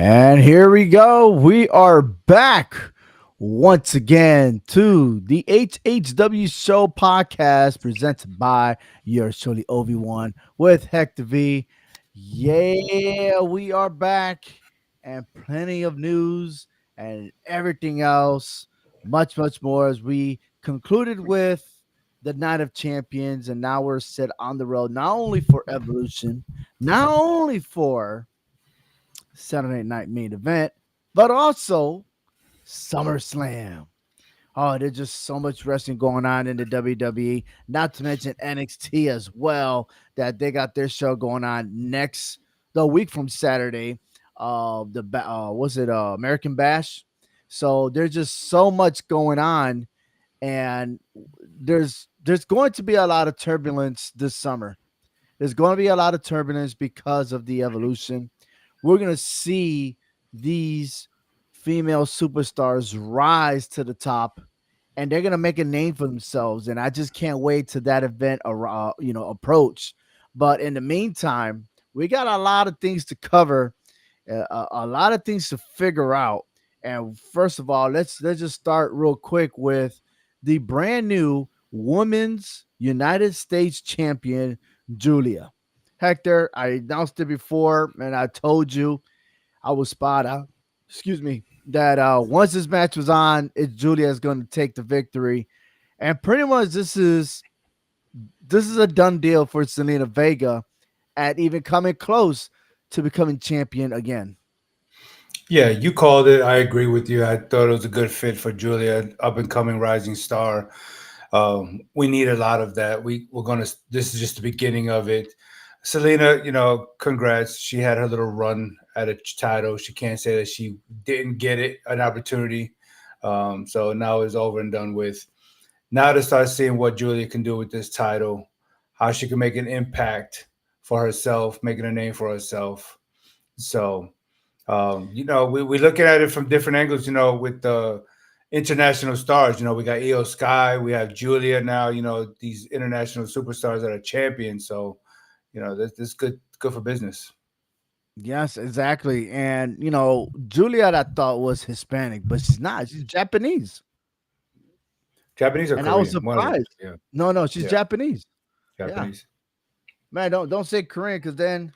And here we go. We are back once again to the HHW Show podcast presented by your Shirley Obi-Wan with Hector V. Yeah, we are back and plenty of news and everything else, much more as we concluded with the Night of Champions. And now we're set on the road, not only for Evolution, not only for Saturday night main event, but also Summerslam. Oh, there's just so much wrestling going on in the WWE, not to mention NXT as well, that they got their show going on the week from Saturday. Was it American Bash? So there's just so much going on, and there's going to be a lot of turbulence this summer. There's going to be a lot of turbulence because of the evolution. We're going to see these female superstars rise to the top, and they're going to make a name for themselves. And I just can't wait to that event approach. But in the meantime, we got a lot of things to cover, a lot of things to figure out. And first of all, let's just start real quick with the brand new Women's United States Champion, Julia. Hector, I announced it before, and I told you I was spot on. Excuse me. That once this match was on, Julia is going to take the victory, and pretty much this is a done deal for Selena Vega at even coming close to becoming champion again. Yeah, you called it. I agree with you. I thought it was a good fit for Julia, up and coming rising star. We need a lot of that. We're gonna. This is just the beginning of it. Selena, congrats. She had her little run at a title. She can't say that she didn't get an opportunity. So now it's over and done with. Now to start seeing what Julia can do with this title, how she can make an impact for herself, making a name for herself. So we're looking at it from different angles, with the international stars. We got Io Sky, we have Julia now, these international superstars that are champions. So, this is good for business. Yes, exactly. And Juliet I thought was Hispanic, but she's not. She's Japanese. Japanese or And I was Korean? One of the two. surprised. Yeah. No, she's Yeah. Japanese. Yeah. Japanese. Man, don't say Korean because then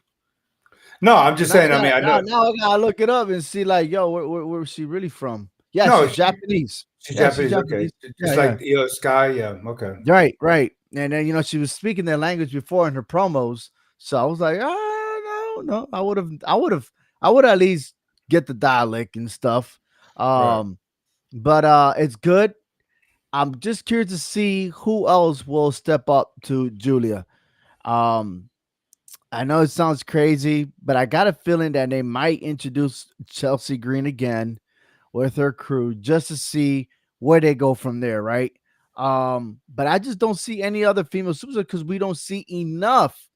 No, I'm just now I saying, got I now, know. now I gotta look it up and see like, yo, where's she really from? Yeah, No, she's Japanese. she's Yeah, she's Japanese. Okay. Japanese. Yeah, Just yeah. like Io Sky. Yeah. Okay. Right. And then she was speaking their language before in her promos. So I was like, no. I would at least get the dialect and stuff. Right. But it's good. I'm just curious to see who else will step up to Julia. Um, I know it sounds crazy, but I got a feeling that they might introduce Chelsea Green again with her crew just to see where they go from there, right? But I just don't see any other female superstars because we don't see enough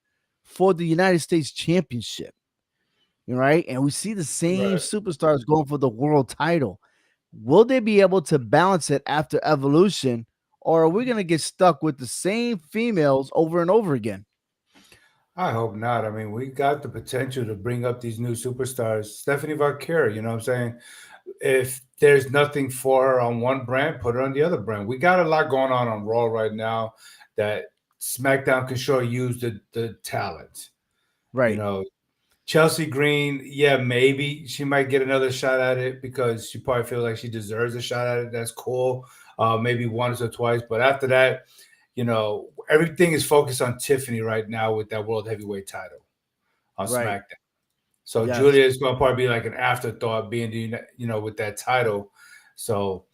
for the United States Championship, right? And we see the same Right. superstars going for the world title. Will they be able to balance it after Evolution, or are we going to get stuck with the same females over and over again? I hope not. I mean, we got the potential to bring up these new superstars. Stephanie Valkyrie, you know what I'm saying? If there's nothing for her on one brand, put her on the other brand. We got a lot going on Raw right now that SmackDown can sure use the talent. You Right, know, Chelsea Green, yeah, maybe she might get another shot at it because she probably feels like she deserves a shot at it. That's cool. Maybe once or twice, but after that, everything is focused on Tiffany right now with that World Heavyweight title on right. SmackDown. So Yes. Julia is going to probably be like an afterthought, being with that title. So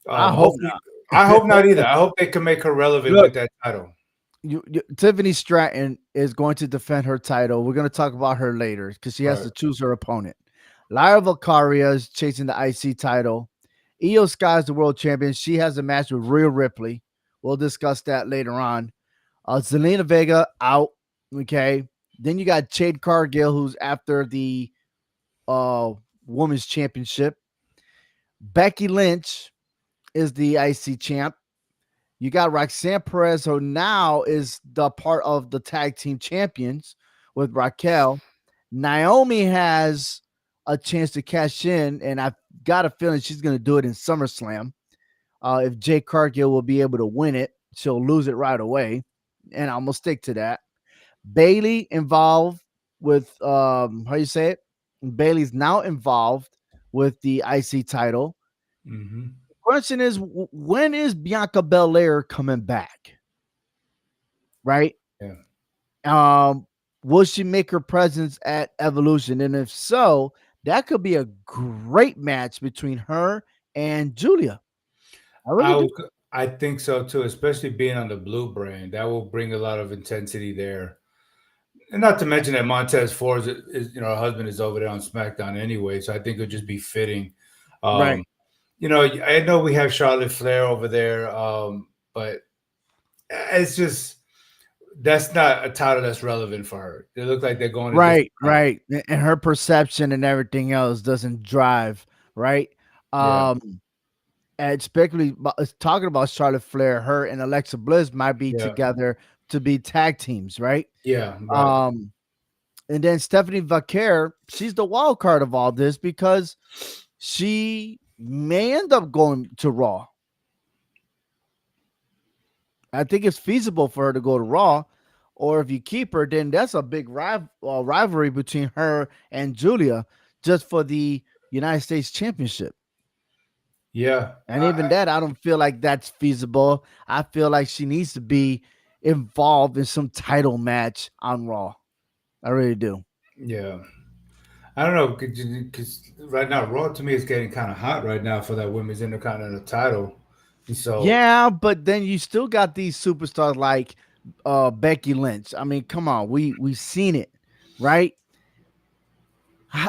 I hope hopefully, not. I hope not either. I hope they can make her relevant Look, with that title. Tiffany Stratton is going to defend her title. We're going to talk about her later because she has Right. to choose her opponent. Lyra Valkyria is chasing the IC title. Io Sky is the world champion. She has a match with Rhea Ripley. We'll discuss that later on. Zelina Vega out. Okay. Then you got Jade Cargill, who's after the uh women's championship. Becky Lynch is the IC champ. You got Roxanne Perez, who now is the part of the tag team champions with Raquel. Naomi has a chance to cash in, and I've got a feeling she's going to do it in SummerSlam. If Jay Cargill will be able to win it, she'll lose it right away, and I'm gonna stick to that. Bailey involved with how you say it? Bailey's now involved with the IC title. Hmm. Question is, when is Bianca Belair coming back? Right? Yeah. Um, will she make her presence at Evolution? And if so, that could be a great match between her and Julia. I really I do. would, I think so too, especially being on the blue brand. That will bring a lot of intensity there. And not to mention that Montez Ford her husband is over there on SmackDown anyway, so I think it'll just be fitting. Right. Um, I know we have Charlotte Flair over there, but it's just that's not a title that's relevant for her. They look like they're going a different Right, route. right. And her perception and everything else doesn't drive, right? Yeah, Um, and especially talking about Charlotte Flair, her and Alexa Bliss might be yeah, together to be tag teams, right? yeah, right. Um, and then Stephanie Vaquer, she's the wild card of all this because she may end up going to Raw. I think it's feasible for her to go to Raw, or if you keep her, then that's a big rivalry between her and Julia just for the United States Championship. Yeah, And even that, I don't feel like that's feasible. I feel like she needs to be involved in some title match on Raw. I really do. yeah. I don't know because right now Raw to me is getting kind of hot right now for that women's intercontinental title, and so Yeah, but then you still got these superstars like Becky Lynch. I mean, come on, we've seen it, right?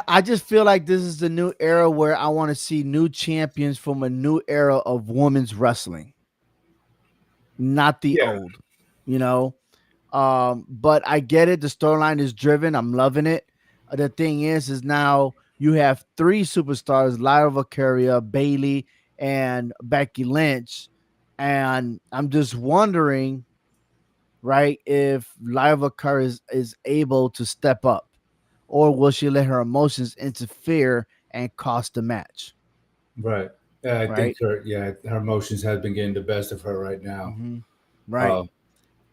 I just feel like this is the new era where I want to see new champions from a new era of women's wrestling, not the yeah, old, you know. But I get it. The storyline is driven. I'm loving it. The thing is now you have three superstars: Lyra Valkyria, Bailey, and Becky Lynch. And I'm just wondering, right, if Lyra Valkyria is able to step up, or will she let her emotions interfere and cost the match? right. Yeah, I think Right. her emotions have been getting the best of her right now. Hmm. Right. Um,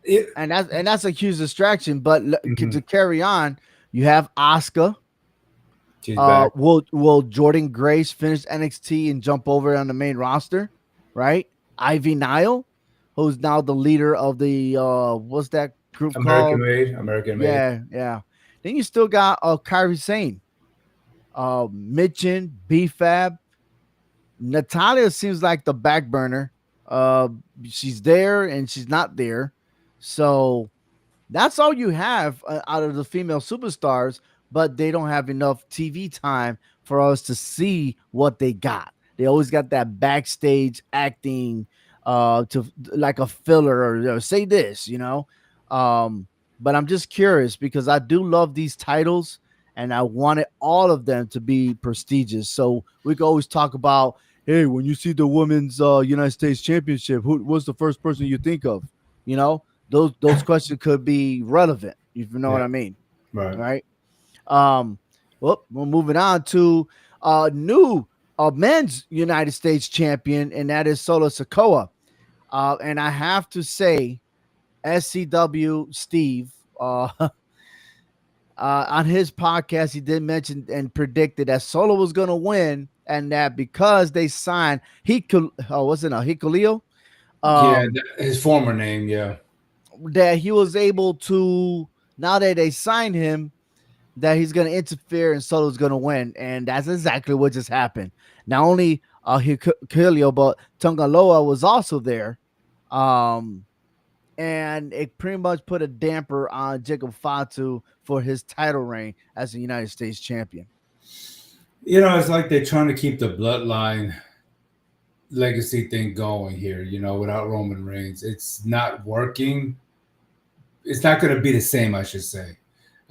it, And that's a huge distraction. But mhm. to carry on, you have Asuka. She's back. Will Jordan Grace finish NXT and jump over on the main roster? Right. Ivy Nile, who's now the leader of the what's that group American called? made, American made. Yeah, yeah. Then you still got Kyrie Sane, Mitchin, BFAB. Natalia seems like the back burner. Uh, she's there and she's not there. So that's all you have out of the female superstars, but they don't have enough TV time for us to see what they got. They always got that backstage acting to like a filler or say this, you know. Um, but I'm just curious because I do love these titles and I wanted all of them to be prestigious. So we can always talk about, hey, when you see the women's United States Championship, what's the first person you think of? You know, those questions could be relevant, if you know what Yeah, I mean. right. Right. Um, well, we're moving on to new men's United States champion, and that is Solo Sokoa. And I have to say, SCW Steve, on his podcast, he did mention and predicted that Solo was going to win, and that because they signed what's it now, Hikuleo, Yeah, um, his former name. Yeah, that he was able to, now that they signed him, that he's going to interfere and Solo's going to win. And that's exactly what just happened. Not only Hikuleo, but Tongaloa was also there. Um, and it pretty much put a damper on Jacob Fatu for his title reign as the United States champion. it's like they're trying to keep the bloodline legacy thing going here. Without Roman Reigns, it's not working. It's not going to be the same, I should say.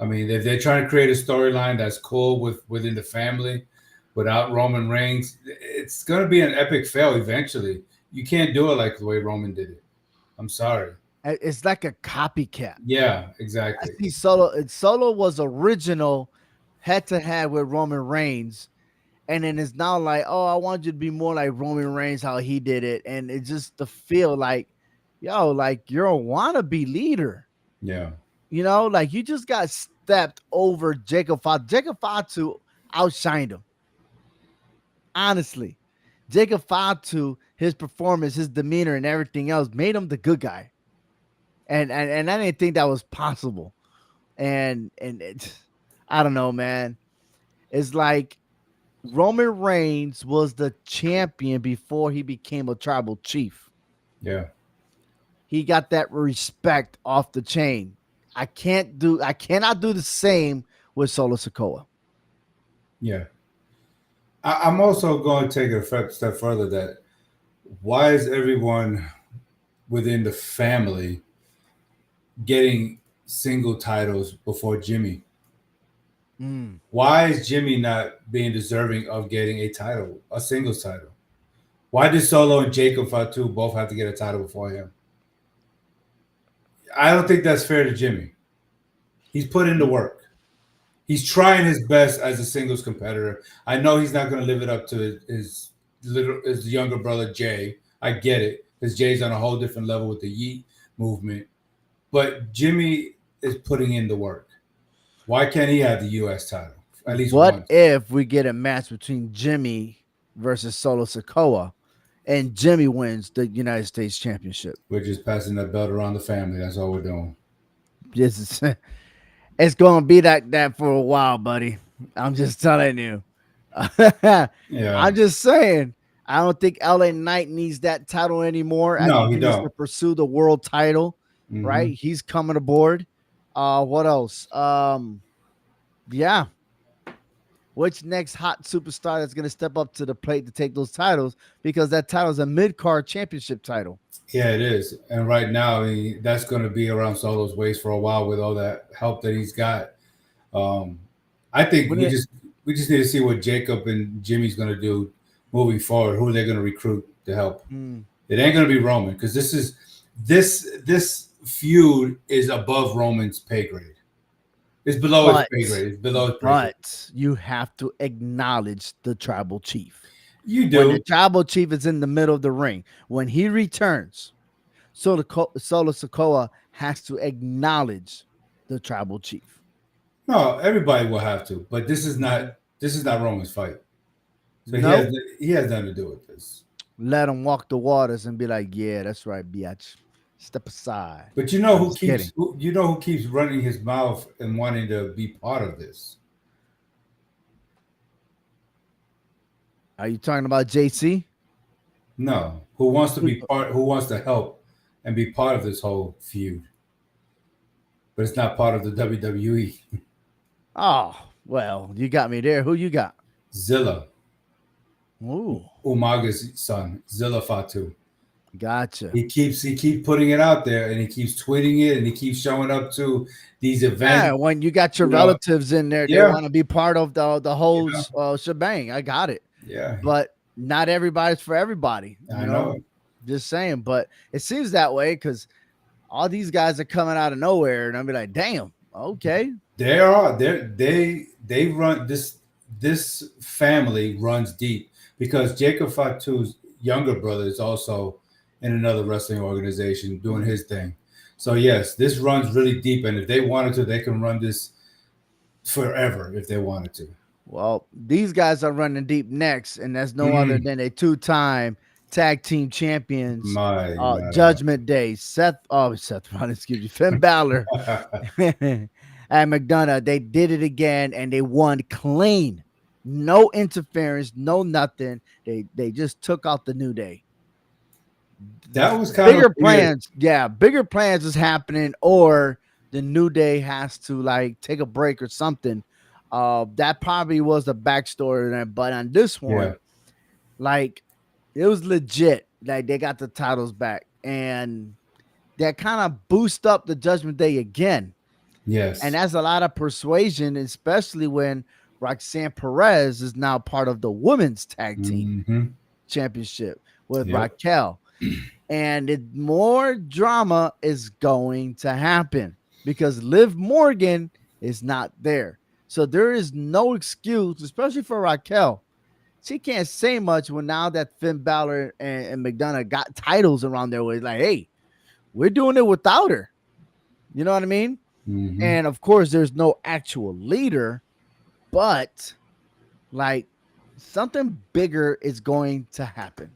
I mean, if they're trying to create a storyline that's cool within the family, without Roman Reigns, it's going to be an epic fail eventually. You can't do it like the way Roman did it. I'm sorry. It's like a copycat. Yeah, I exactly. see Solo. Solo was original head to head with Roman Reigns, and then it's now like, oh, I want you to be more like Roman Reigns, how he did it, and it's just to feel like, yo, like you're a wannabe leader, Yeah, like you just got stepped over Jacob Fatu. Jacob Fatu outshined him, honestly. Jacob Fatu, his performance, his demeanor, and everything else made him the good guy, and I didn't think that was possible, and I don't know, man. It's like Roman Reigns was the champion before he became a tribal chief. yeah, He got that respect off the chain. I cannot do the same with Solo Sokoa. yeah. I'm also going to take it a step further. That why is everyone within the family getting single titles before Jimmy? Mm. Why is Jimmy not being deserving of getting a title, a singles title? Why did Solo and Jacob Fatu both have to get a title before him? I don't think that's fair to Jimmy. He's put in the work. He's trying his best as a singles competitor. I know he's not going to live it up to his younger brother Jay. I get it because Jay's on a whole different level with the Yeet movement. But Jimmy is putting in the work. Why can't he have the U.S. title at least What once? if we get a match between Jimmy versus Solo Sokoa, and Jimmy wins the United States Championship? We're just passing that belt around the family. That's all we're doing. This is, it's going to be that for a while, buddy. I'm just telling you. Yeah. I'm just saying. I don't think LA Knight needs that title anymore. I No, think he he needs to don't. pursue the world title, Hmm. right? He's coming aboard. What else? Yeah. Which next hot superstar that's going to step up to the plate to take those titles? Because that title is a mid card championship title. Yeah, it is. And right now, I mean, that's going to be around Solo's waist for a while with all that help that he's got. Um, I think Wouldn't it? we just need to see what Jacob and Jimmy's going to do moving forward. Who they're going to recruit to help. Mm, It ain't going to be Roman because this feud is above Roman's pay grade. It's below his but pay grade. It's below his pay grade. but you have to acknowledge the tribal chief. You When the do. tribal chief is in the middle of the ring, when he returns, Solo Sokoa has to acknowledge the tribal chief. No, everybody will have to, but Mhm. this is not Roman's fight. So Nope. he has nothing to do with this. Let him walk the waters and be like, yeah, that's right, biatch. Step aside. But you know I'm just kidding. you know who keeps running his mouth and wanting to be part of this? Are you talking about JC? No, who wants to help and be part of this whole feud, but it's not part of the WWE. Oh, well, you got me there. Who you got? Zilla, Ooh, Umaga's son, Zilla Fatu. gotcha. He keeps putting it out there and he keeps tweeting it and he keeps showing up to these Yeah, events. when you got your You know, relatives in there, they yeah, want to be part of the whole yeah, shebang. I got it, yeah. but not everybody's for everybody. I know. Just saying. But it seems that way because all these guys are coming out of nowhere, and I'll be like, damn, okay. They run this family runs deep because Jacob Fatu's younger brother is also in another wrestling organization doing Mm. his thing. So yes, this runs really deep, and if they wanted to, they can run this forever if they wanted to. Well, these guys are running deep next, and that's no other Mm, than a two-time tag team champions. my Judgment Day, Seth Rollins, excuse me, Finn Balor God. and McDonough. They did it again, and they won clean, no interference, no nothing. They just took out the New Day. That was kind of Bigger weird. plans, yeah, bigger plans is happening, or the New Day has to like take a break or something. That probably was the backstory there, but on this Yeah. one, like it was legit. Like they got the titles back, and that kind of boost up the Judgment Day again. And Yes. that's a lot of persuasion, especially when Roxanne Perez is now part of the women's tag team Hmm. championship with Yep. Raquel. And more drama is going to happen because Liv Morgan is not there. So there is no excuse, especially for Raquel. She can't say much when now that Finn Balor and McDonough got titles around their way. Like, hey, we're doing it without her. You know what I mean? Hmm. And of course, there's no actual leader, but like something bigger is going to happen.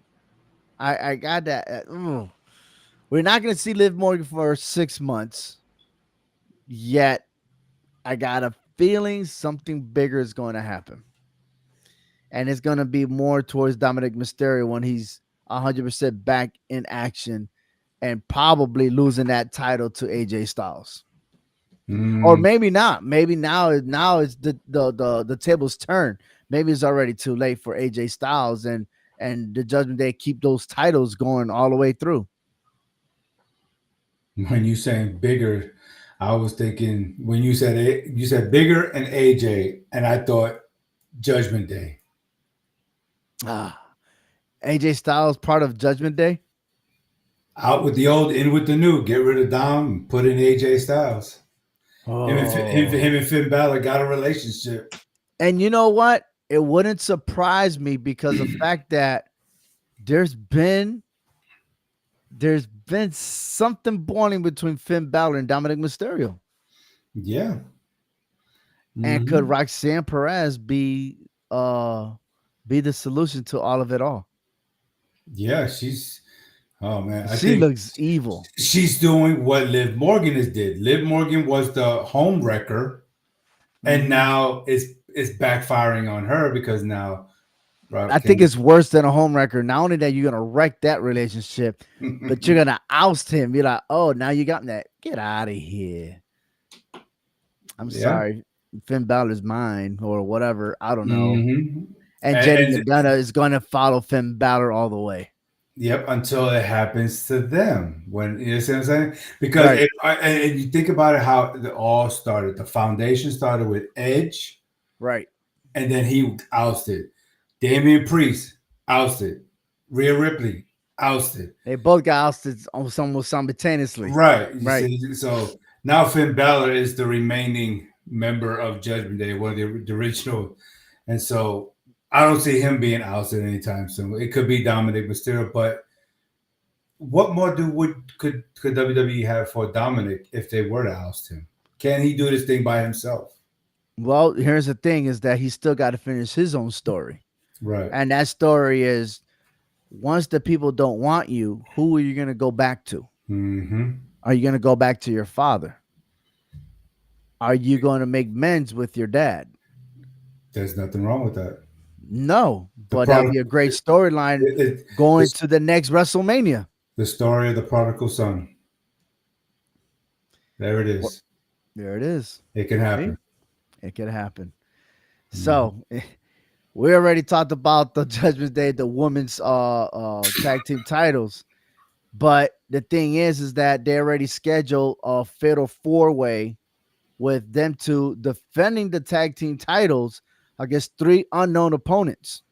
I got that. We're not going to see Liv Morgan for 6 months yet. I got a feeling something bigger is going to happen. And it's going to be more towards Dominic Mysterio when he's 100% back in action and probably losing that title to AJ Styles. Or Mm. maybe not. Maybe now it's the tables turn. Maybe it's already too late for AJ Styles and the Judgment Day keep those titles going all the way through. When you saying bigger, I was thinking when you said bigger and AJ, and I thought Judgment Day. Ah, AJ Styles part of Judgment Day. Out with the old, in with the new. Get rid of Dom, and put in AJ Styles. Him Oh. and Finn Balor got a relationship. And you know what? It wouldn't surprise me because of the fact that there's been there's been something boiling between Finn Balor and Dominic Mysterio. Yeah. And could Hmm. Roxanne Perez be the solution to all of it all? Yeah, she's. Oh man, I She think looks evil. she's doing what Liv Morgan has did. Liv Morgan was the home wrecker, and Hmm. now it's backfiring on her because now I think Roxanne. it's worse than a home wrecker. Not only that you're gonna wreck that relationship, but you're gonna oust him. Be like, oh, now you got that. Get out of here. I'm Yeah. sorry. Finn Balor's mine or whatever. I don't know. Hmm. And Jenny And McDonough is going to follow Finn Balor all the way. yep, until it happens to them. When you see what I'm saying? Because Right, and you think about it, how it all started. The foundation started with Edge, right. and then he ousted. Damian Priest ousted. Rhea Ripley ousted. They both got ousted almost simultaneously. Right. You Right. see, so now Finn Balor is the remaining member of Judgment Day, one of the original, and so I don't see him being ousted anytime soon. It could be Dominic Mysterio, but what more could WWE have for Dominic if they were to oust him? Can he do this thing by himself? Well, here's the thing is that he still got to finish his own story. Right. And that story is once the people don't want you, who are you going to go back to? Hmm. Are you going to go back to your father? Are you going to make amends with your dad? There's nothing wrong with that. No, The but that'll product, be a great storyline going this to the next WrestleMania. the story of the prodigal son. There it What? is. There it is. It can See, happen. it could happen. Mhm. So we already talked about the Judgment Day, the women's tag team titles. But the thing is that they already scheduled a fatal four way with them two defending the tag team titles against three unknown opponents.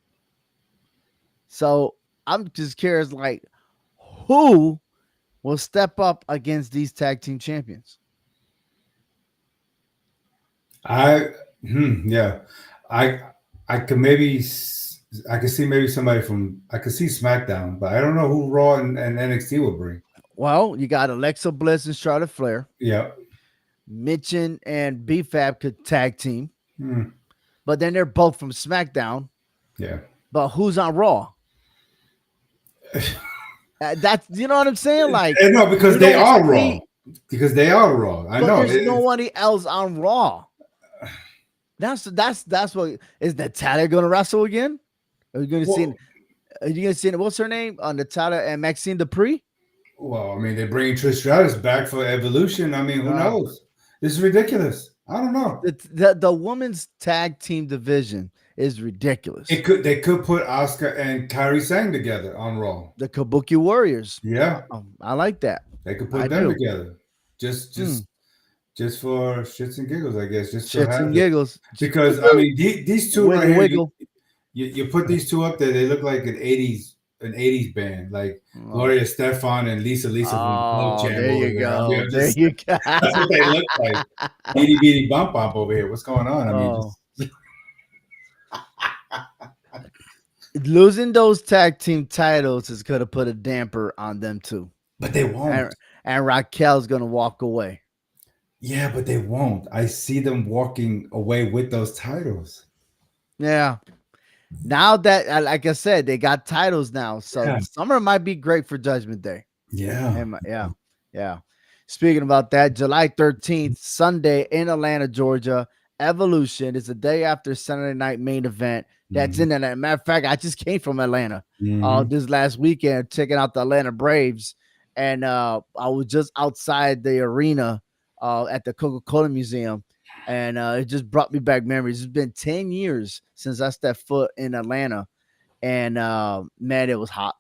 So I'm just curious, like, who will step up against these tag team champions? I yeah, I I could maybe I could see maybe somebody from I could see SmackDown, but I don't know who Raw and NXT will bring. Well, you got Alexa Bliss and Charlotte Flair. Yeah. Mitchin and BFAB could tag team, Hmm. but then they're both from SmackDown. Yeah. But who's on Raw? That's you know what I'm saying. Like And no, because you they don't are Raw. see, Because they are Raw. I but know. there's nobody else on Raw. That's what is Natalia going to wrestle again? Are you going to see? Well, Are you going to see? What's her name? Natalia and Maxine Dupree. well, I mean, they're bringing Trish Stratus back for Evolution. I mean, who Uh, knows? This is ridiculous. I don't know. the women's tag team division is It ridiculous. could they could put Oscar and Kyrie Sang together on Raw. The Kabuki Warriors. Yeah, I like that. they could I put them do. together. Just Hmm. just just for shits and giggles, I guess. Just to Shits have and it. giggles. Because I mean, these two right Wiggle here, wiggle. you put these two up there, they look like an '80s an '80s band like Oh, Gloria Stefan and Lisa from Love oh, Jam there over you there. I mean, go. I'm There just you go. that's what they look like. Itty bitty bump bump over here. What's going on? I mean, Oh, just losing those tag team titles is gonna put a damper on them too, but they won't. and Raquel's gonna walk away. Yeah, but they won't. I see them walking away with those titles. Yeah. Now that, like I said, they got titles now, so Yeah, summer might be great for Judgment Day. yeah. Yeah, yeah. Speaking about that, July 13th, Sunday in Atlanta, Georgia. Evolution is the day after Saturday night main event. That's Hmm. in Atlanta. Matter of fact, I just came from Atlanta Hmm. this last weekend, checking out the Atlanta Braves. And I was just outside the arena at the Coca-Cola Museum. And it just brought me back memories. It's been 10 years since I stepped foot in Atlanta. And man, it was hot,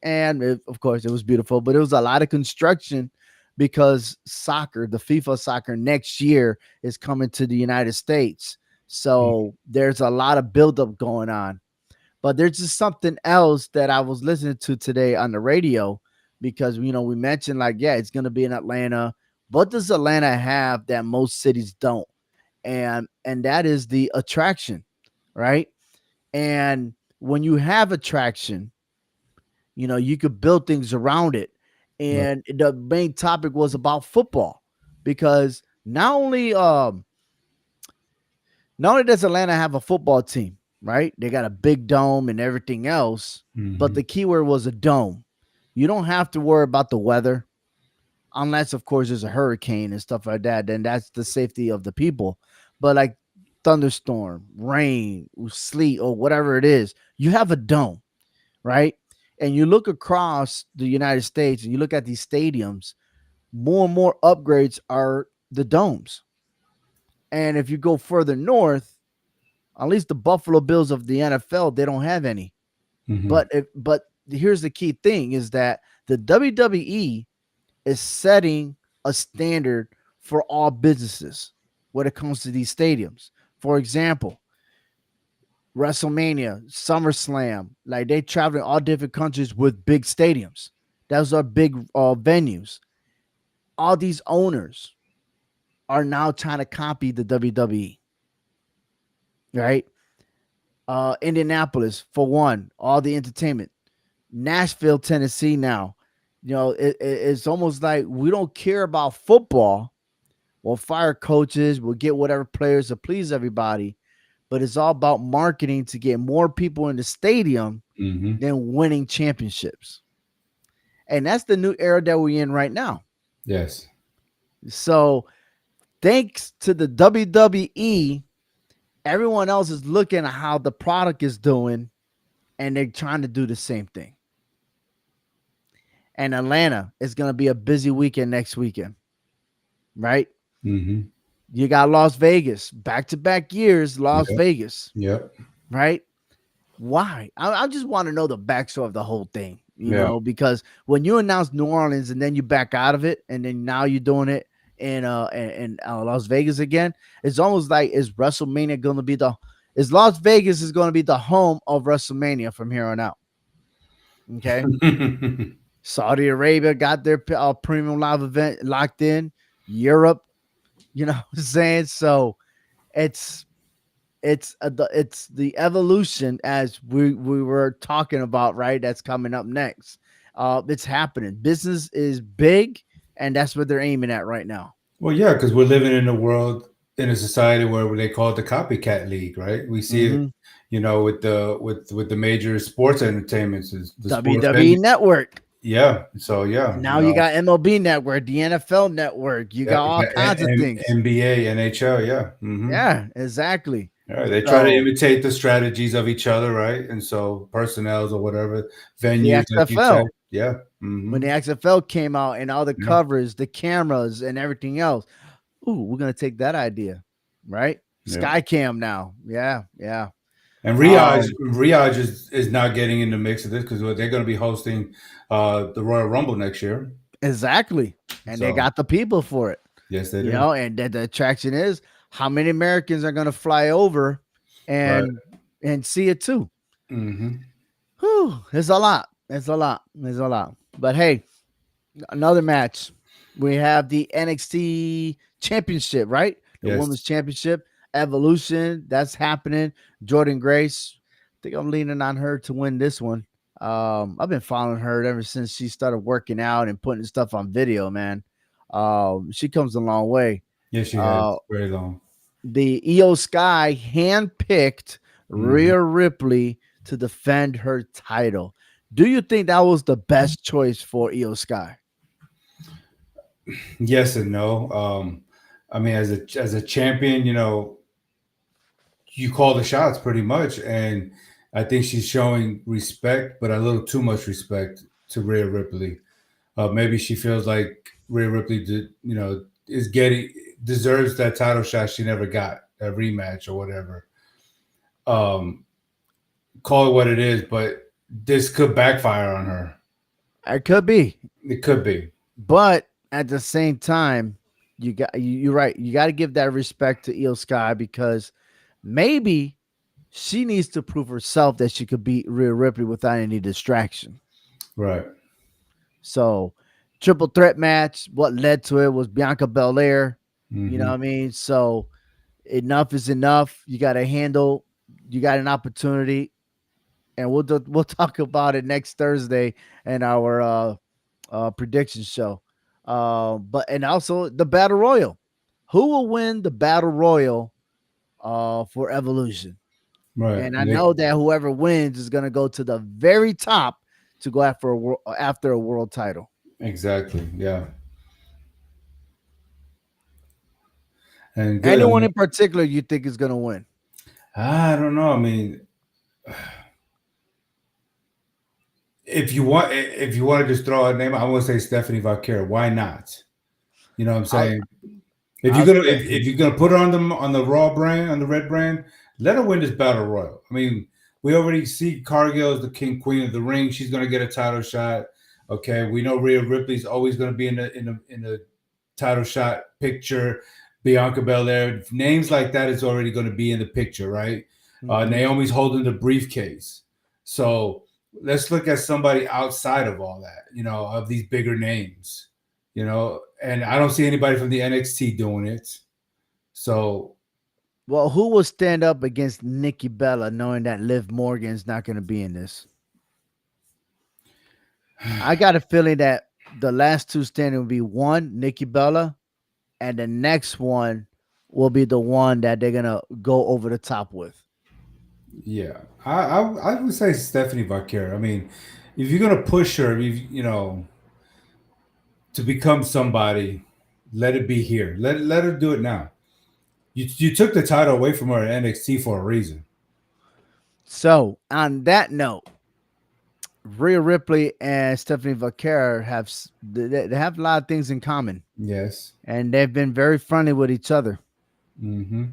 and of course it was beautiful, but it was a lot of construction because soccer, the FIFA soccer next year is coming to the United States. So there's a lot of buildup going on. But there's just something else that I was listening to today on the radio because we mentioned like, yeah, it's gonna be in Atlanta. What does Atlanta have that most cities don't? And that is the attraction, right? And when you have attraction, you could build things around it. Right. And the main topic was about football because not only does Atlanta have a football team, right? They got a big dome and everything else, but Hmm. the key word was a dome. You don't have to worry about the weather unless of course there's a hurricane and stuff like that, then that's the safety of the people. But like thunderstorm, rain, sleet, or whatever it is, you have a dome, right? And you look across the United States and you look at these stadiums, more and more upgrades are the domes. And if you go further north, at least the Buffalo Bills of the NFL, they don't have any. Hmm. But here's the key thing is that the WWE is setting a standard for all businesses when it comes to these stadiums. For example, WrestleMania, Summerslam, like they travel in all different countries with big stadiums. Those are big venues. All these owners are now trying to copy the WWE, right? Indianapolis, for one, all the entertainment. Nashville, Tennessee, now, it's almost like we don't care about football. We'll fire coaches, we'll get whatever players to please everybody, but it's all about marketing to get more people in the stadium Hmm. than winning championships. And that's the new era that we're in right now. Yes. So, thanks to the WWE, everyone else is looking at how the product is doing and they're trying to do the same thing. And Atlanta is going to be a busy weekend next weekend, right? Hmm. You got Las Vegas, back to back years, Las Yep. Vegas, Yep. right? Why? I just want to know the backstory of the whole thing, Yeah. because when you announce New Orleans and then you back out of it, and then now you're doing it in Las Vegas again, it's almost like is Las Vegas is going to be the home of WrestleMania from here on out. Okay, Saudi Arabia got their premium live event locked in. Europe, what I'm saying? So it's it's the evolution as we were talking about, right? That's coming up next. It's happening. Business is big, and that's what they're aiming at right now. Well, yeah, because we're living in a world in a society where they call it the copycat league, right? We see it, Hmm. with the major sports entertainments, the sports WWE venue. Network. Yeah. So yeah, Now you got MLB Network, the NFL Network. You yeah, got all kinds of things. NBA, NHL, yeah. Hmm. Yeah, exactly. Yeah, they try to So imitate the strategies of each other, right? And so personnels or whatever the venues, like you said, XFL, yeah. when Hmm. the XFL came out and all the Yeah. covers, the cameras, and everything else. Ooh, we're gonna take that idea, right? Yeah. Skycam now. Yeah, yeah. And Um, Riyadh is not getting in the mix of this because they're going to be hosting the Royal Rumble next year. exactly. And they So got the people for it, yes, they do. and the attraction is how many Americans are gonna fly over Right. and see it too. Hmm. Whew, there's a lot. It's a lot. It's a lot. But hey, another match. We have the NXT Championship, right? The Yes. Women's Championship Evolution. That's happening. Jordan Grace. I think I'm leaning on her to win this one. I've been following her ever since she started working out and putting stuff on video. Man, she comes a long way. Yes, she Uh, has. Very long. the EO Sky handpicked Hmm. Rhea Ripley to defend her title. Do you think that was the best choice for EO Sky? Yes and no. I mean, as a champion, you call the shots pretty much, and I think she's showing respect, but a little too much respect to Rhea Ripley. Maybe she feels like Rhea Ripley, is getting deserves that title shot she never got, that rematch or whatever. Um, call it what it is, but this could backfire on her. It could be, It could be. but at the same time, you're right. You got to give that respect to EO Sky because maybe she needs to prove herself that she could beat Rhea Ripley without any distraction. Right. So, triple threat match. What led to it was Bianca Belair. You know Hmm. what I mean? So enough is enough. You got to handle. You got an opportunity, and we'll talk about it next Thursday in our prediction show. But and also the battle royal. Who will win the battle royal for Evolution? Right. And I know that whoever wins is going to go to the very top to go after a world title. Exactly. Yeah. And good. I Anyone mean, in particular you think is going to win? I don't know. I mean, if you want to just throw a name, I want to say Stephanie Valkyrie. Why not? You know what I'm I'll, saying? If you're I'll gonna say if you're gonna put her on the Raw brand, on the Red brand, let her win this battle royal. I mean, we already see Cargill as the king queen of the ring. She's gonna get a title shot. Okay, we know Rhea Ripley's always gonna be in the title shot picture. Bianca Belair, names like that is already going to be in the picture, right? mhm. Naomi's holding the briefcase, so let's look at somebody outside of all that, of these bigger names, and I don't see anybody from the NXT doing it. So Well, who will stand up against Nikki Bella knowing that Liv Morgan's not going to be in this? I got a feeling that the last two standing will be one, Nikki Bella, and the next one will be the one that they're going to go over the top with. yeah, I would say Stephanie Valkyrie. I mean, if you're gonna push her, to become somebody, let it be here. Let her do it now. You took the title away from her at NXT for a reason. So, on that note, Rhea Ripley and Stephanie Vaquer they have a lot of things in common, Yes. and they've been very friendly with each other. Mm-hmm.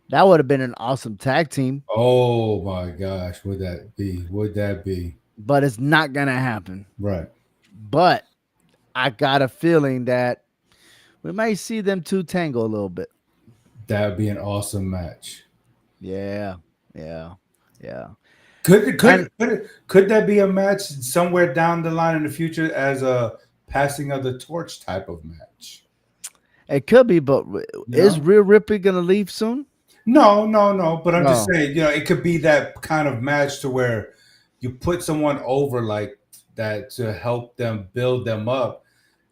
That would have been an awesome tag team, Oh my gosh, would that be? Would that be? but it's not gonna happen. Right. But I got a feeling that we might see them two tangle a little bit. That would be an awesome match. Yeah, yeah, yeah. Could And could could could that be a match somewhere down the line in the future as a passing of the torch type of match? it could be, but You is know? Rhea Ripley gonna leave soon? No, no, no. But I'm just No. saying, it could be that kind of match to where you put someone over like that to help them build them up.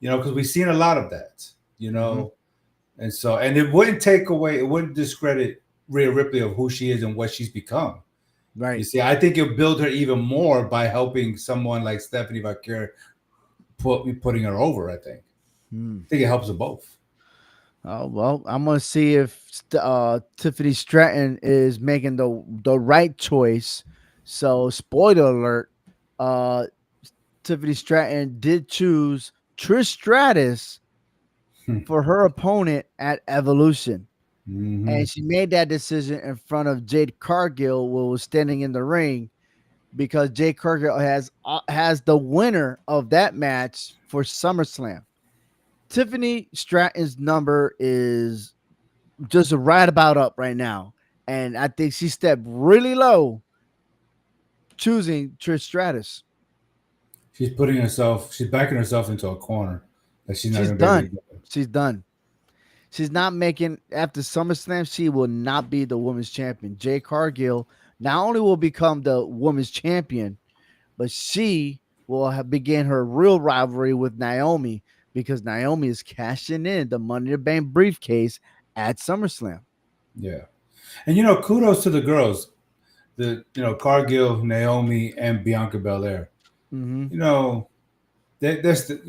Because we've seen a lot of that. You Hmm. know, and it wouldn't take away, it wouldn't discredit Rhea Ripley of who she is and what she's become. You Right. see, I think it'll build her even more by helping someone like Stephanie Vaquer putting her over. Hmm. I think it helps them both. Oh well, I'm gonna see if Tiffany Stratton is making the right choice. So, spoiler alert: uh, Tiffany Stratton did choose Trish Stratus for her opponent at Evolution, Mm-hmm. and she made that decision in front of Jade Cargill, who was standing in the ring because Jade Cargill has the winner of that match for SummerSlam. Tiffany Stratton's number is just right about up right now. And I think she stepped really low choosing Trish Stratus. she's backing herself into a corner that she's not She's gonna be able to done. get. She's done. She's not making after SummerSlam. She will not be the women's champion. Jay Cargill not only will become the women's champion, but she will have begin her real rivalry with Naomi because Naomi is cashing in the Money in the Bank briefcase at SummerSlam. Yeah, and kudos to the girls, the Cargill, Naomi, and Bianca Belair. Mm-hmm. You know,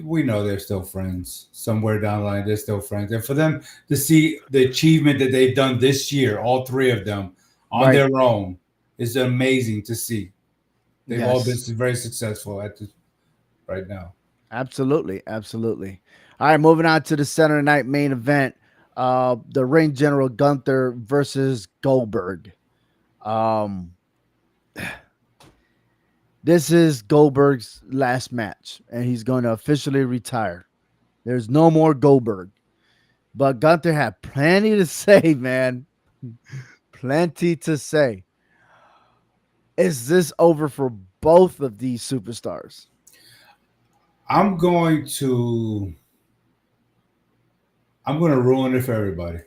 we know they're still friends. Somewhere down the line, they're still friends, and for them to see the achievement that they've done this year, all three of them on Right. their own, is amazing to see. They've all been Yes. very successful at this right now. Absolutely. Absolutely. All right. Moving on to the Saturday night main event. The ring general Gunther versus Goldberg. Um, this is Goldberg's last match, and he's going to officially retire. There's no more Goldberg. But Gunther had plenty to say, man. Plenty to say. Is this over for both of these superstars? I'm going to I'm going to ruin it for everybody.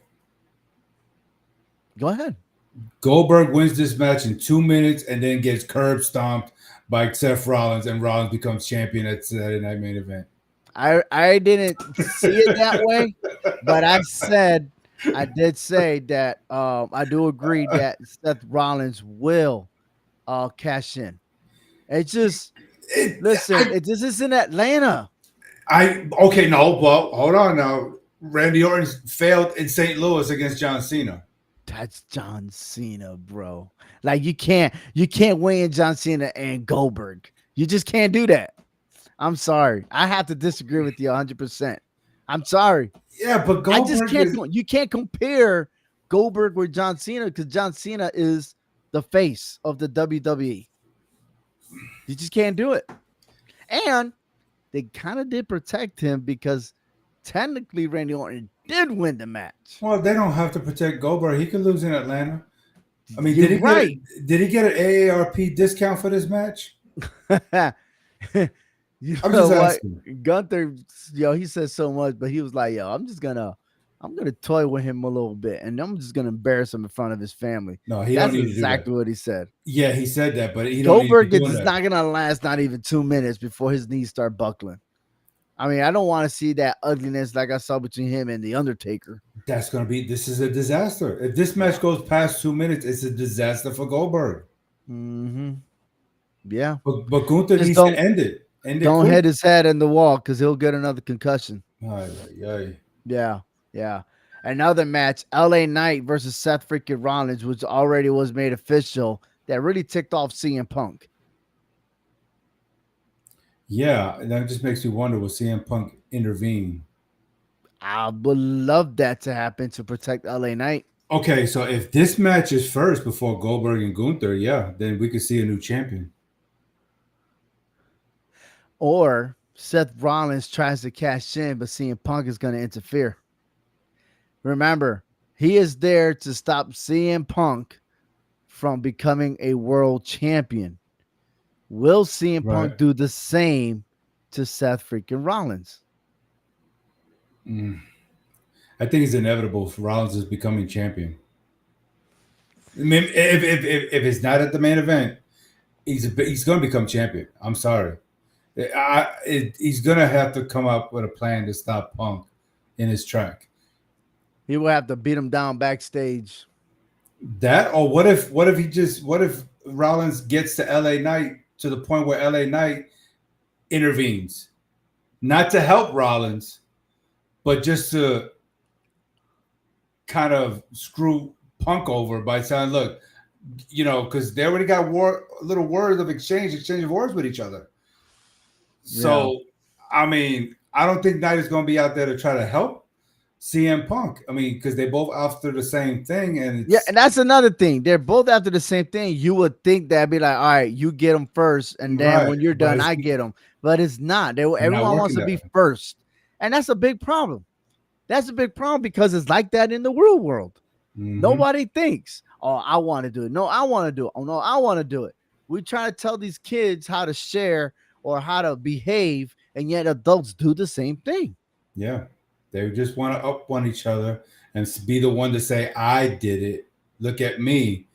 Go ahead. Goldberg wins this match in 2 minutes and then gets curb stomped by Seth Rollins, and Rollins becomes champion at Saturday Night Main Event. I didn't see it that way, but I did say that I do agree that Seth Rollins will cash in. It's just It, listen, I, it this is in Atlanta. okay, no, but hold on now. Randy Orton failed in St. Louis against John Cena. That's John Cena, bro. Like you can't win John Cena and Goldberg. You just can't do that. I'm sorry. I have to disagree with you 100%. I'm sorry. Yeah, but I just Goldberg can't. is You can't compare Goldberg with John Cena because John Cena is the face of the WWE. You just can't do it. And they kind of did protect him because technically Randy Orton did win the match. well. They don't have to protect Goldberg. He could lose in Atlanta. I mean, You're right. did he get an AARP discount for this match? You I'm know just what? asking. Gunther, he said so much, but he was like, yo, I'm gonna toy with him a little bit and I'm just gonna embarrass him in front of his family. No, he don't That's need to do that. exactly what he said. Yeah, he said that, but he don't need to be Goldberg doing is that. not gonna last not even 2 minutes before his knees start buckling. I mean, I don't want to see that ugliness like I saw between him and the Undertaker. That's gonna be. This is a disaster. If this match goes past 2 minutes, it's a disaster for Goldberg. Mm-hmm. Yeah. But Gunther Just needs to don't end it. End it don't quick. hit his head in the wall because he'll get another concussion. Ay, ay, ay. Yeah, yeah. Another match, LA Knight versus Seth freaking Rollins, which already was made official. That really ticked off CM Punk. Yeah, and that just makes me wonder, will CM Punk intervene? I would love that to happen to protect LA Knight. Okay, so if this match is first before Goldberg and Gunther, yeah, then we could see a new champion. Or Seth Rollins tries to cash in, but CM Punk is going to interfere. Remember, he is there to stop CM Punk from becoming a world champion. Will CM Right. Punk do the same to Seth freaking Rollins? Mm. I think it's inevitable if Rollins is becoming champion. I mean, if it's not at the main event, he's going to become champion. I'm sorry. He's going to have to come up with a plan to stop Punk in his track. He will have to beat him down backstage. That, or what if Rollins gets to LA Knight to the point where LA Knight intervenes, not to help Rollins, but just to kind of screw Punk over by saying, "Look, because they already got little words of exchange of words with each other." Yeah. So, I mean, I don't think Knight is going to be out there to try to help CM Punk. I mean, because they both after the same thing, and Yeah, it's and that's another thing. They're both after the same thing. You would think that'd be like, all right, you get them first, and then right, when you're but done, it's I get them. But it's not. they're not Everyone wants working to that be way. first, and that's a big problem. That's a big problem because it's like that in the real world. Hmm. Nobody thinks, oh, I want to do it. No, I want to do it. Oh, no, I want to do it. We try to tell these kids how to share or how to behave, and yet adults do the same thing. Yeah. They just want to up one each other and be the one to say, I did it. Look at me.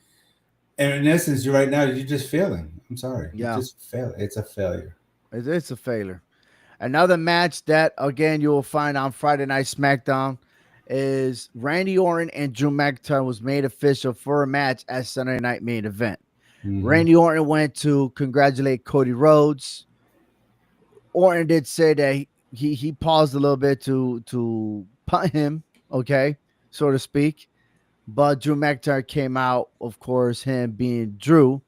And in essence, you're right now, you're just failing. I'm sorry. You Yeah, just fail. It's a failure. it's a failure. Another match that again you will find on Friday Night SmackDown is Randy Orton and Drew McIntyre was made official for a match at Sunday Night Main Event. Hmm. Randy Orton went to congratulate Cody Rhodes. Orton did say that he paused a little bit to punt him, okay, so to speak. But Drew McIntyre came out, of course, him being Drew,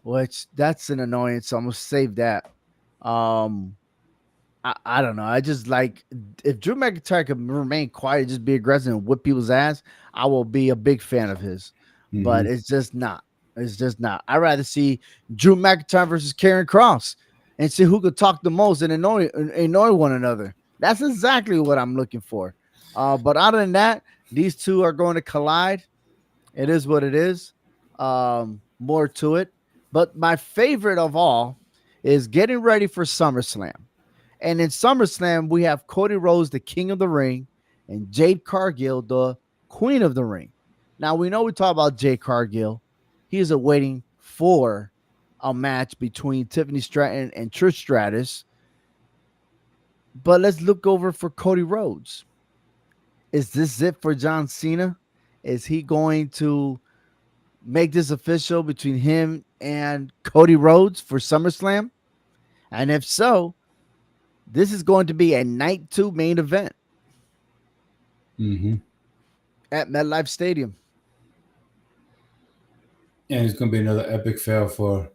which that's an annoyance. So I'm gonna save that. Um, I don't know. I just like if Drew McIntyre could remain quiet, just be aggressive and whip people's ass, I will be a big fan of his. But Hmm. it's just not. It's just not. I'd rather see Drew McIntyre versus Karen Cross and see who could talk the most and annoy one another. That's exactly what I'm looking for. But other than that, these two are going to collide. It is what it is. More to it. But my favorite of all is getting ready for SummerSlam. And in SummerSlam, we have Cody Rhodes, the king of the ring, and Jade Cargill, the queen of the ring. Now, we know we talk about Jade Cargill. He is awaiting for a match between Tiffany Stratton and Trish Stratus. But let's look over for Cody Rhodes. Is this it for John Cena? Is he going to make this official between him and Cody Rhodes for SummerSlam? And if so, this is going to be a night two main event Hmm. at MetLife Stadium. And it's going to be another epic fail for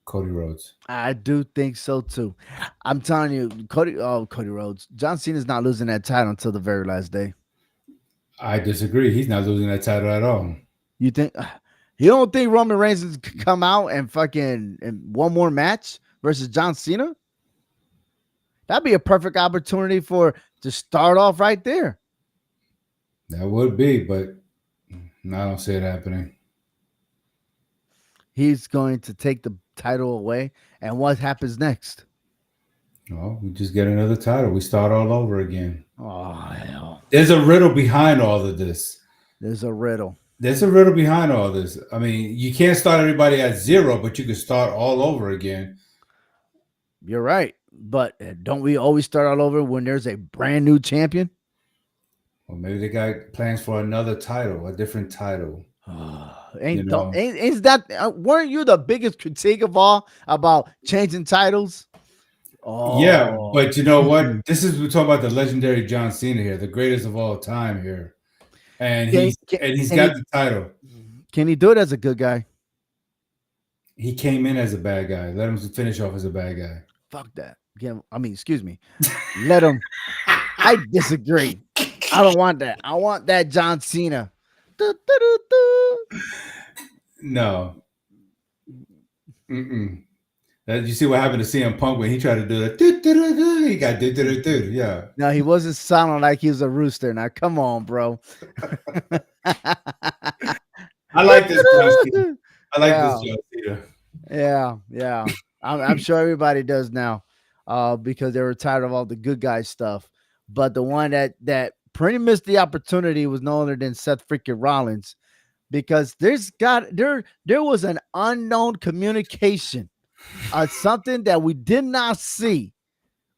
Cody Rhodes. I do think so too. I'm telling you, Cody Rhodes, John Cena's not losing that title until the very last day. I disagree. He's not losing that title at all. You think you don't think Roman Reigns can come out and fucking and one more match versus John Cena? That'd be a perfect opportunity for to start off right there. That would be, but I don't see it happening. He's going to take the title away, and what happens next? Well, we just get another title. We start all over again. Oh hell, There's a riddle behind all of this. there's a riddle. There's a riddle behind all this. I mean, you can't start everybody at zero, but you can start all over again. You're right, but don't we always start all over when there's a brand new champion? Or maybe they got plans for another title, a different title. You Ain't don't know? ain't is that weren't you the biggest critique of all about changing titles? Yeah, Oh, but you know what? This is we're talking about the legendary John Cena here, the greatest of all time here, and can, can he's and got he the title. can he do it as a good guy? He came in as a bad guy. Let him finish off as a bad guy. Fuck that. I mean, excuse me. Let him. I disagree. I don't want that. I want that John Cena. Do, do, do, do. No. Mm-mm. You see what happened to CM Punk when he tried to do that? He got yeah. No, he wasn't sounding like he was a rooster. Now, come on, bro. I like this John Cena. I like this Yeah, John Cena. yeah. I'm sure everybody does now, because they were tired of all the good guy stuff. But the one that pretty missed the opportunity was no other than Seth freaking Rollins, because there was an unknown communication, something that we did not see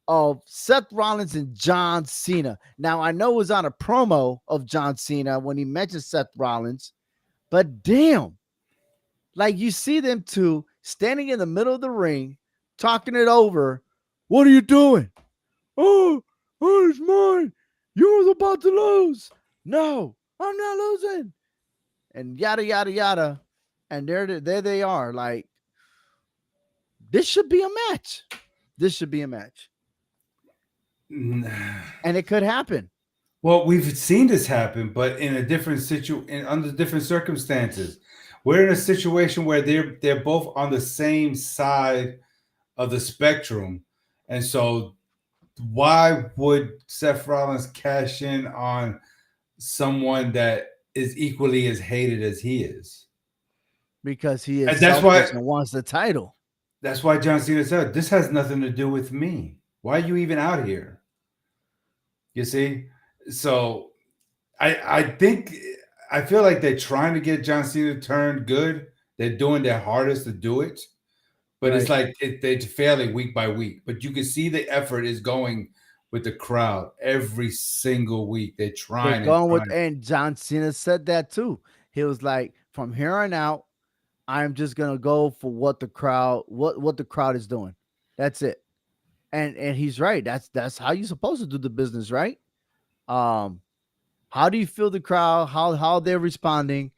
of Seth Rollins and John Cena. Now I know it was on a promo of John Cena when he mentioned Seth Rollins, but damn, like you see them two standing in the middle of the ring, talking it over. What are you doing? Oh, oh, it's mine. You was about to lose. No, I'm not losing. And yada yada yada. And there they are. Like, this should be a match. This should be a match. And it could happen. Well, we've seen this happen, but in a different under different circumstances. We're in a situation where they're both on the same side of the spectrum, and so why would Seth Rollins cash in on someone that is equally as hated as he is? Because he is And that's why selfish and wants the title. That's why John Cena said, "This has nothing to do with me. Why are you even out here?" You see, so I think I feel like they're trying to get John Cena to turn good. They're doing their hardest to do it, but it's Right. like they're failing week by week. But you can see the effort is going with the crowd every single week. They're They're trying and going with, trying. and John Cena said that too. He was like, from here on out, I'm just gonna go for what the crowd is doing. That's it. And he's right. That's how you're supposed to do the business, right? Um, how do you feel the crowd? How they're responding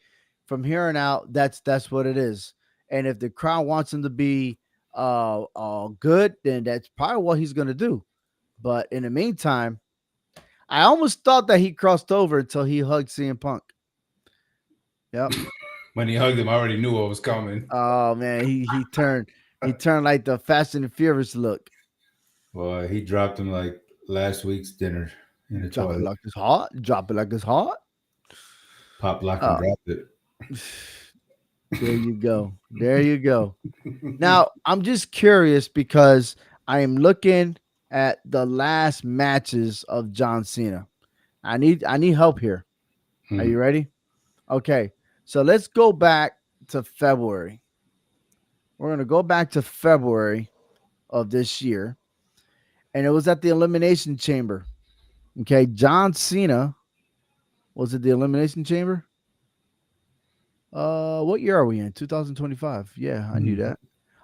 from here on out? That's what it is. And if the crowd wants him to be good, then that's probably what he's gonna do. But in the meantime, I almost thought that he crossed over until he hugged CM Punk. Yep. When he hugged him, I already knew what was coming. Oh man, he turned like the Fast and the Furious look. Well, he dropped him like last week's dinner in the Drop it toilet. like it's hot. Drop it like it's hot. Pop, lock, and Uh, dropped it. there you go. There you go. Now I'm just curious because I am looking at the last matches of John Cena. I need help here. Are Hmm. you ready? Okay. So let's go back to February. We're gonna go back to February of this year, and it was at the Elimination Chamber. Okay, John Cena was it the Elimination Chamber? What year are we in? 2025. Yeah, I knew Hmm. that.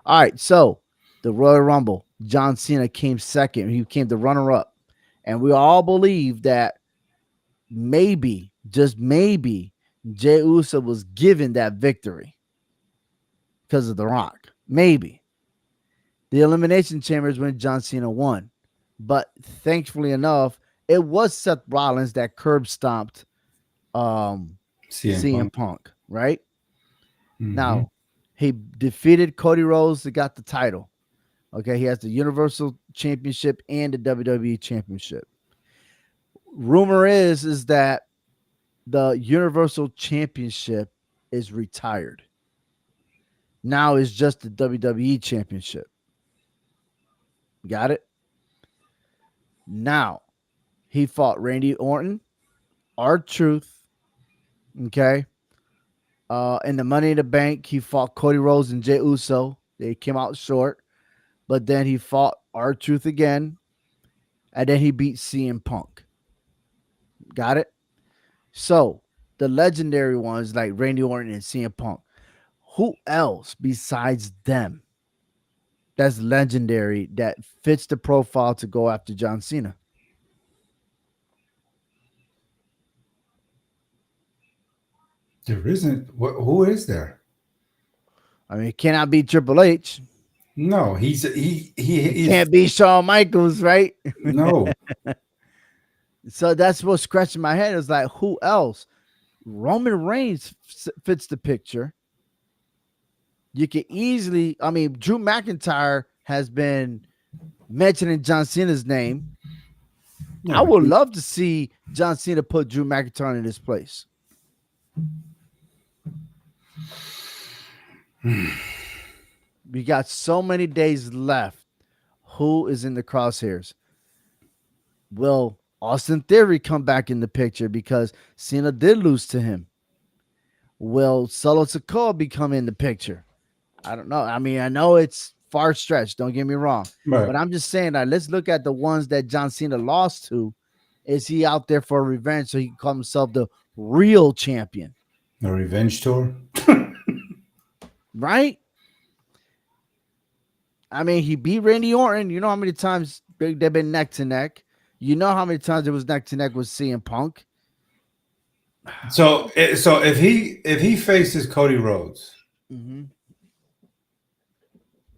All right, so the Royal Rumble, John Cena came second. He came the runner up, and we all believe that maybe, just maybe, Jey Uso was given that victory because of The Rock. Maybe the Elimination Chamber is when John Cena won, but thankfully enough, it was Seth Rollins that curb stomped um CM CM Punk. Punk, right? Hmm. Now, he defeated Cody Rhodes to got the title. Okay, he has the Universal Championship and the WWE Championship. Rumor is that the Universal Championship is retired. Now it's just the WWE Championship. Got it? Now, he fought Randy Orton, R Truth, okay? In the Money in the Bank, he fought Cody Rhodes and Jey Uso. They came out short, but then he fought R Truth again, and then he beat CM Punk. Got it? So the legendary ones like Randy Orton and CM Punk. Who else besides them that's legendary that fits the profile to go after John Cena? There isn't. Who is there? I mean, it cannot be Triple H. No, he It is can't be Shawn Michaels, right? no. So that's what scratching my head is like, who else? Roman Reigns fits the picture. You can easily, I mean, Drew McIntyre has been mentioning John Cena's name. Yeah, I but would love to see John Cena put Drew McIntyre in his place. We got so many days left. Who is in the crosshairs? Will Austin Theory come back in the picture because Cena did lose to him? Will Solo Sikoa become in the picture? I don't know. I mean, I know it's far stretched. Don't get me wrong, right. but I'm just saying that let's look at the ones that John Cena lost to. Is he out there for revenge so he can call himself the real champion? A revenge tour. Right? I mean, he beat Randy Orton. You know how many times they've been neck to neck. You know how many times it was neck to neck with CM Punk. So if he faces Cody Rhodes Mhm.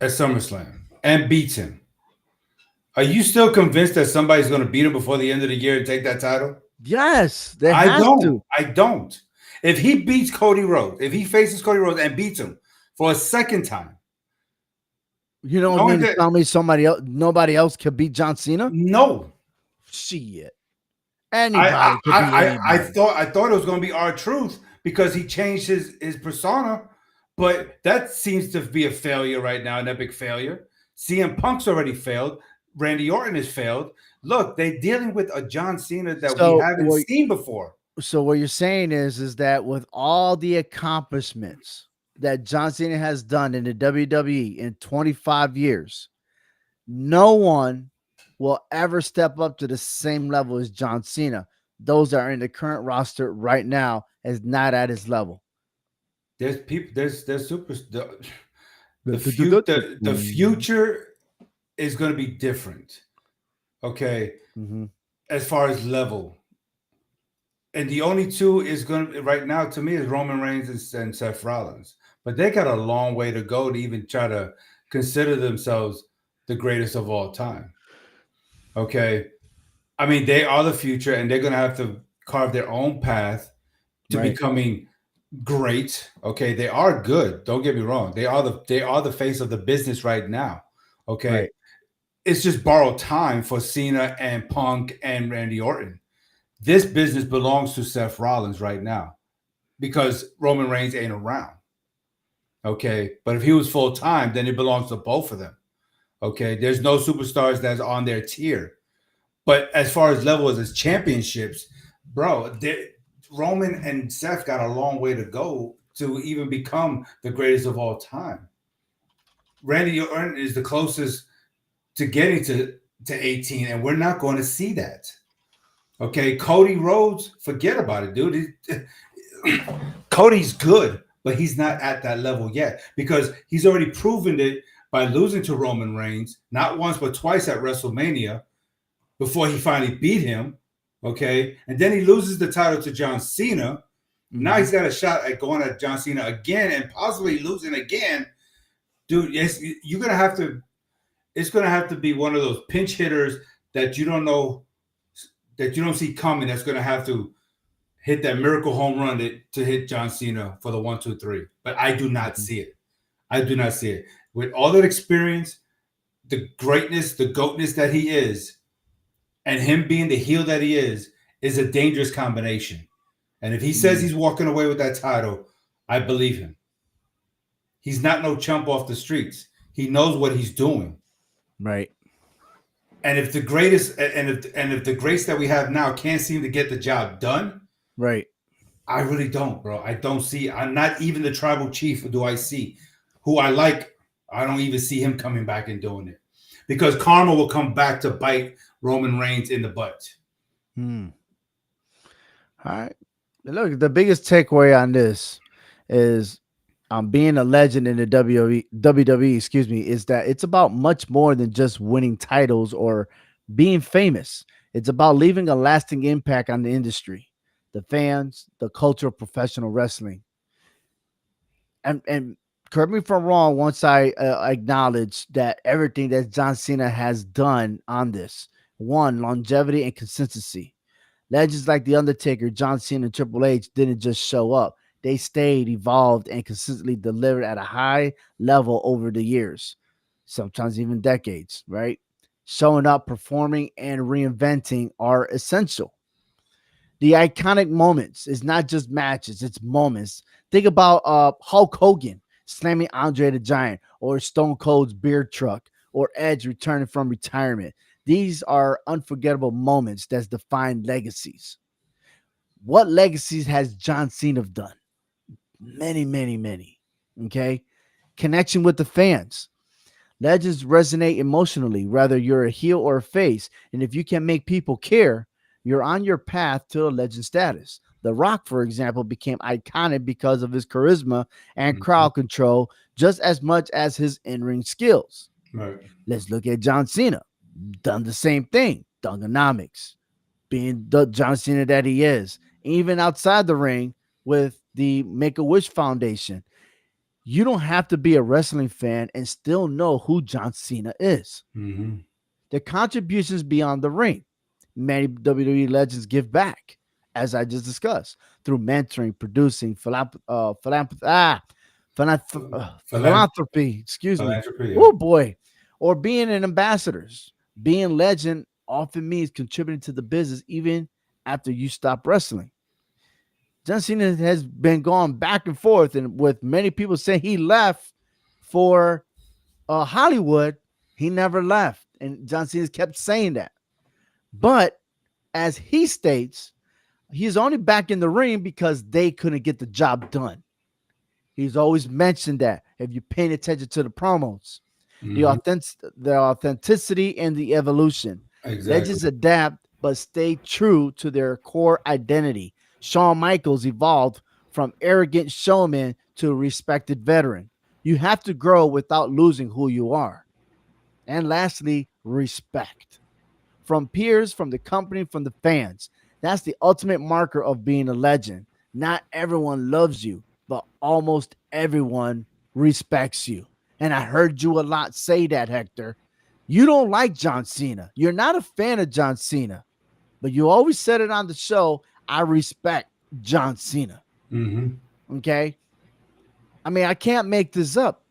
at SummerSlam and beats him, are you still convinced that somebody's going to beat him before the end of the year and take that title? Yes, there I has don't. to. I don't. If he beats Cody Rhodes, if he faces Cody Rhodes and beats him for a second time, You don't knowing mean to that tell me nobody else could beat John Cena? no, Shit. I I Anybody could I beat I anybody. thought it was going to be our truth because he changed his persona, But that seems to be a failure right now, an epic failure. CM Punk's already failed. Randy Orton has failed. Look, they're dealing with a John Cena that we So haven't seen before. what you're saying is that with all the accomplishments that John Cena has done in the WWE in 25 years, no one will ever step up to the same level as John Cena. Those that are in the current roster right now is not at his level. There's people. There's super. The future is going to be different. Okay, Mhm. as far as level, and the only two is going to right now to me is Roman Reigns and Seth Rollins. But they got a long way to go to even try to consider themselves the greatest of all time. Okay, I mean they are the future, and they're going to have to carve their own path to Right, becoming great. Okay, they are good. Don't get me wrong. They are the face of the business right now. Okay, right. it's just borrowed time for Cena and Punk and Randy Orton. This business belongs to Seth Rollins right now because Roman Reigns ain't around. Okay, but if he was full time, then it belongs to both of them. Okay, there's no superstars that's on their tier. But as far as level as championships, bro, Roman and Seth got a long way to go to even become the greatest of all time. Randy Orton is the closest to getting to 18, and we're not going to see that. Okay, Cody Rhodes, forget about it, dude. Cody's good, but he's not at that level yet because he's already proven it by losing to Roman Reigns, not once but twice at WrestleMania before he finally beat him. Okay, and then he loses the title to John Cena. Now Mhm. he's got a shot at going at John Cena again and possibly losing again. Dude, yes, you're gonna have to. It's gonna have to be one of those pinch hitters that you don't know, that you don't see coming. That's gonna have to hit that miracle home run to hit John Cena for the 1, 2, 3. But I do not Mhm. see it. I do not see it. With all that experience, the greatness, the goatness that he is, and him being the heel that he is a dangerous combination. And if he says Mm. he's walking away with that title, I believe him. He's not no chump off the streets. He knows what he's doing. Right, And if the greatest and if the greats that we have now can't seem to get the job done, right. I really don't, bro. I don't see. I'm not even the tribal chief. Do I see who I like? I don't even see him coming back and doing it because karma will come back to bite Roman Reigns in the butt. Hmm. All right. Look, the biggest takeaway on this is being a legend in the WWE, excuse me, is that it's about much more than just winning titles or being famous. It's about leaving a lasting impact on the industry, the fans, the culture of professional wrestling. And correct me if I'm wrong. Once I acknowledge that everything that John Cena has done on this, one, longevity and consistency. Legends like The Undertaker, John Cena, and Triple H didn't just show up. They stayed, evolved, and consistently delivered at a high level over the years, sometimes even decades, right? Showing up, performing, and reinventing are essential. The iconic moments is not just matches, it's moments. Think about Hulk Hogan slamming Andre the Giant, or Stone Cold's beer truck, or Edge returning from retirement. These are unforgettable moments that define legacies. What legacies has John Cena done? Many, many, many. Okay. Connection with the fans. Legends resonate emotionally, whether you're a heel or a face. And if you can make people care, you're on your path to a legend status. The Rock, for example, became iconic because of his charisma and Mhm. crowd control just as much as his in ring skills. Right. Let's look at John Cena. Done the same thing. Dungonomics, being the John Cena that he is, even outside the ring with the Make a Wish Foundation. You don't have to be a wrestling fan and still know who John Cena is. Mm-hmm. The contributions beyond the ring. Many WWE legends give back, as I just discussed, through mentoring, producing, Philan- philanthropy, excuse me. Philanthropy. Yeah. Oh boy. Or being an ambassadors. Being legend often means contributing to the business even after you stop wrestling. John Cena has been going back and forth, and with many people saying he left for Hollywood, he never left, and John Cena kept saying that. But as he states, he's only back in the ring because they couldn't get the job done. He's always mentioned that if you're paying attention to the promos, Hmm. the authenticity and the evolution. Exactly. Legends adapt but stay true to their core identity. Shawn Michaels evolved from arrogant showman to a respected veteran. You have to grow without losing who you are. And lastly, respect from peers, from the company, from the fans. That's the ultimate marker of being a legend. Not everyone loves you, but almost everyone respects you. And I heard you a lot say that, Hector. You don't like John Cena. You're not a fan of John Cena, but you always said it on the show. I respect John Cena. Hmm. Okay. I mean, I can't make this up.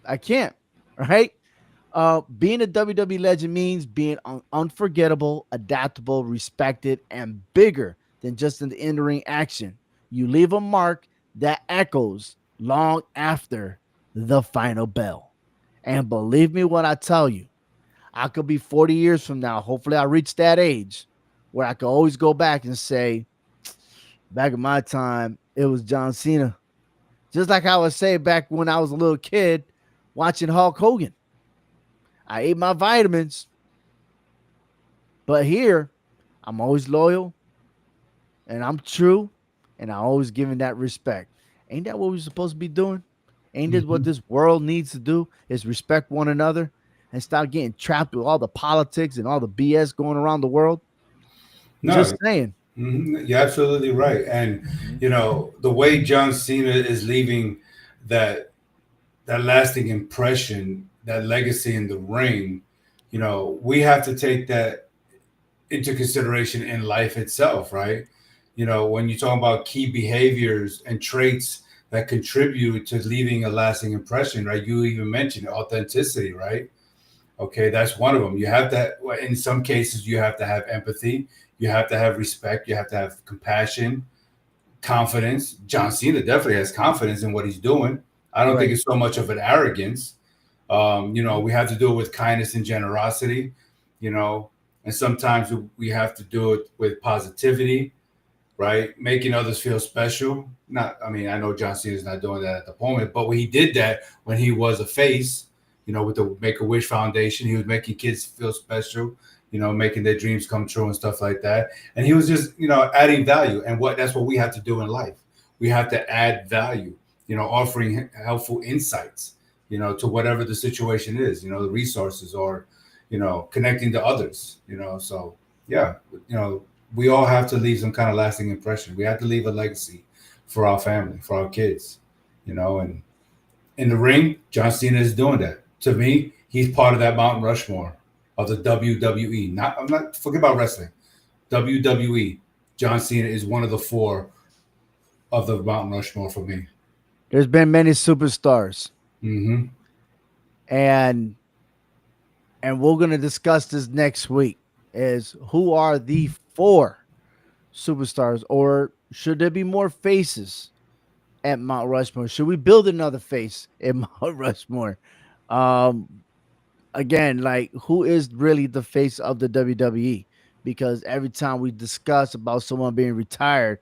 I can't. Right. Being a WWE legend means being unforgettable, adaptable, respected, and bigger than just an in-ring action. You leave a mark that echoes long after the final bell. And believe me when I tell you, I could be 40 years from now. Hopefully, I reach that age where I could always go back and say, back in my time, it was John Cena. Just like I would say back when I was a little kid watching Hulk Hogan. I ate my vitamins, but here I'm always loyal and I'm true and I always giving that respect. Ain't that what we're supposed to be doing? Ain't this what Hmm. this world needs to do? Is respect one another and stop getting trapped with all the politics and all the BS going around the world? No, Just saying. you're absolutely right. And Mhm. the way John Cena is leaving that lasting impression, that legacy in the ring, we have to take that into consideration in life itself, right? When you talk about key behaviors and traits that contribute to leaving a lasting impression, right? You even mentioned authenticity, right? Okay, that's one of them. You have to, well, in some cases, you have to have empathy, you have to have respect, you have to have compassion, confidence. John Cena definitely has confidence in what he's doing. I don't think Right. it's so much of an arrogance. Mhm. We have to do it with kindness and generosity, you know, and sometimes we have to do it with positivity, right? Making others feel special. Not, I mean, I know John Cena's not doing that at the moment, but when he did that when he was a face, with the Make a Wish Foundation, he was making kids feel special, making their dreams come true and stuff like that. And he was just, adding value. And that's what we have to do in life. We have to add value, offering helpful insights, to whatever the situation is, the resources or, connecting to others, so yeah, you know, we all have to leave some kind of lasting impression. We have to leave a legacy for our family, for our kids, and in the ring, John Cena is doing that. To me, he's part of that Mount Rushmore of the WWE. I'm not forget about wrestling. WWE. John Cena is one of the four of the Mount Rushmore for me. There's been many superstars, Hmm. and we're gonna discuss this next week. Is who are the four superstars, or should there be more faces at Mount Rushmore? Should we build another face at Mount Rushmore? Um, Again, like who is really the face of the WWE? Because every time we discuss about someone being retired,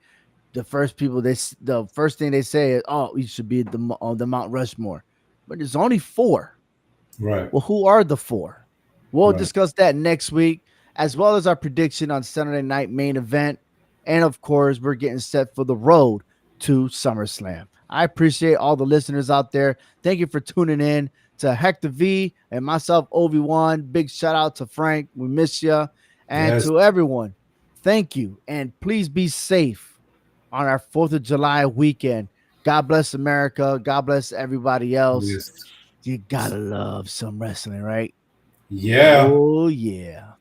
the first thing they say is, "Oh, you should be at on the Mount Rushmore," but there's only four. Right, Well, who are the four? We'll right. discuss that next week, as well as our prediction on Saturday night main event. And of course, we're getting set for the road to SummerSlam. I appreciate all the listeners out there. Thank you for tuning in to Hector V and myself, Obi-Wan. Big shout out to Frank. We miss you. And Yes, to everyone, thank you. And please be safe on our 4th of July weekend. God bless America. God bless everybody else. yes, You gotta love some wrestling, right? yeah. Oh, yeah.